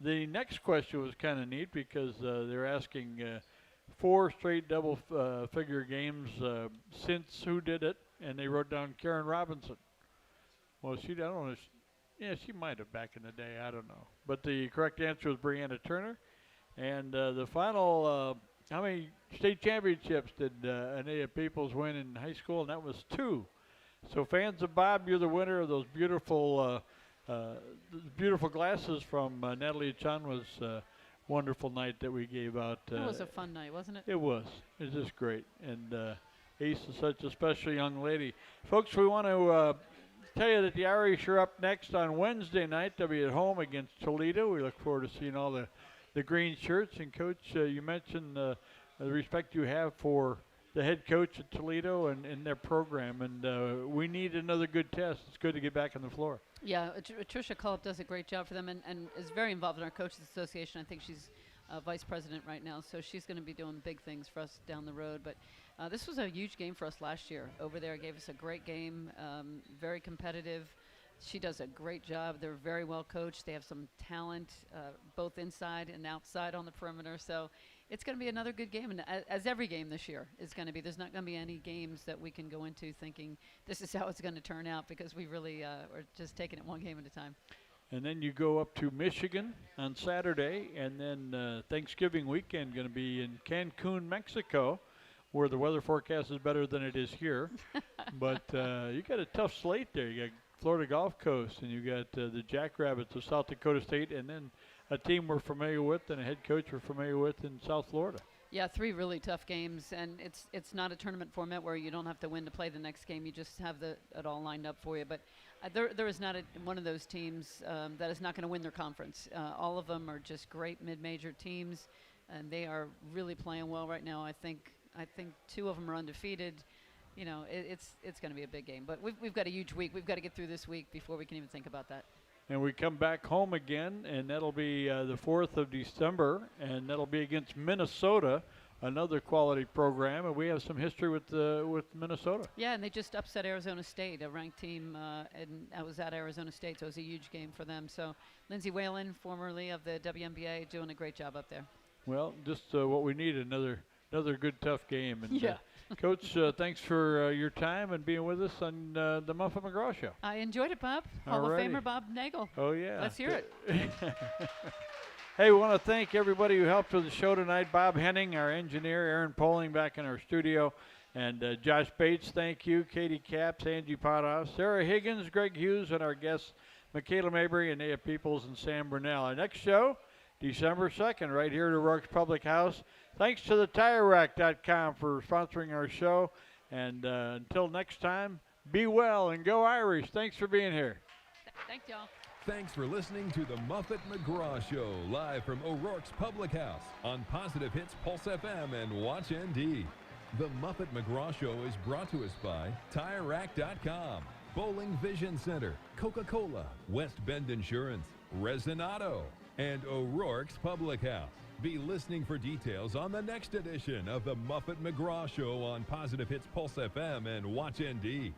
The next question was kind of neat because they're asking 4 straight double-figure games since who did it, and they wrote down Karen Robinson. Well, she might have back in the day, I don't know. But the correct answer was Brianna Turner. And the final, how many state championships did Anaya Peoples win in high school? And that was 2. So fans of Bob, you're the winner of those beautiful glasses from Natalie Chanwa's wonderful night that we gave out. It was a fun night, wasn't it? It was. It was just great. And Ace is such a special young lady. Folks, we want to tell you that the Irish are up next on Wednesday night. They'll be at home against Toledo. We look forward to seeing all the green shirts. And, Coach, you mentioned the respect you have for the head coach at Toledo and their program. And we need another good test. It's good to get back on the floor. Yeah, Tricia Cullip does a great job for them and is very involved in our Coaches Association. I think she's vice president right now, so she's going to be doing big things for us down the road. But this was a huge game for us last year. Over there gave us a great game, very competitive. She does a great job. They're very well coached. They have some talent both inside and outside on the perimeter. So it's going to be another good game, and as every game this year is going to be. There's not going to be any games that we can go into thinking this is how it's going to turn out, because we really are just taking it one game at a time. And then you go up to Michigan on Saturday, and then Thanksgiving weekend going to be in Cancun, Mexico, where the weather forecast is better than it is here. But you got a tough slate there. You got Florida Gulf Coast, and you got the Jackrabbits of South Dakota State, and then a team we're familiar with and a head coach we're familiar with in South Florida. Yeah, 3 really tough games, and it's not a tournament format where you don't have to win to play the next game. You just have it all lined up for you. But there is not one of those teams that is not going to win their conference. All of them are just great mid-major teams, and they are really playing well right now. I think 2 of them are undefeated. You know, it's going to be a big game. But we've got a huge week. We've got to get through this week before we can even think about that. And we come back home again, and that'll be the 4th of December, and that'll be against Minnesota, another quality program. And we have some history with Minnesota. Yeah, and they just upset Arizona State, a ranked team, and I was at Arizona State, so it was a huge game for them. So Lindsay Whalen, formerly of the WNBA, doing a great job up there. Well, just what we need, another good, tough game. And, yeah. Coach, thanks for your time and being with us on the Muffet McGraw Show. I enjoyed it, Bob. Hall of Famer Bob Nagel. Oh, yeah. Let's hear it. Hey, we want to thank everybody who helped with the show tonight. Bob Henning, our engineer, Aaron Poling back in our studio, and Josh Bates, thank you, Katie Capps, Angie Pothouse, Sarah Higgins, Greg Hughes, and our guests, Michaela Mabry, and Nia Peoples, and Sam Burnell. Our next show, December 2nd, right here at O'Rourke's Public House. Thanks to the TireRack.com for sponsoring our show. And until next time, be well and go Irish. Thanks for being here. Thanks, y'all. Thanks for listening to the Muffet McGraw Show, live from O'Rourke's Public House on Positive Hits Pulse FM and Watch ND. The Muffet McGraw Show is brought to us by TireRack.com, Bowling Vision Center, Coca-Cola, West Bend Insurance, Resinato, and O'Rourke's Public House. Be listening for details on the next edition of the Muffet McGraw Show on Positive Hits Pulse FM and Watch ND.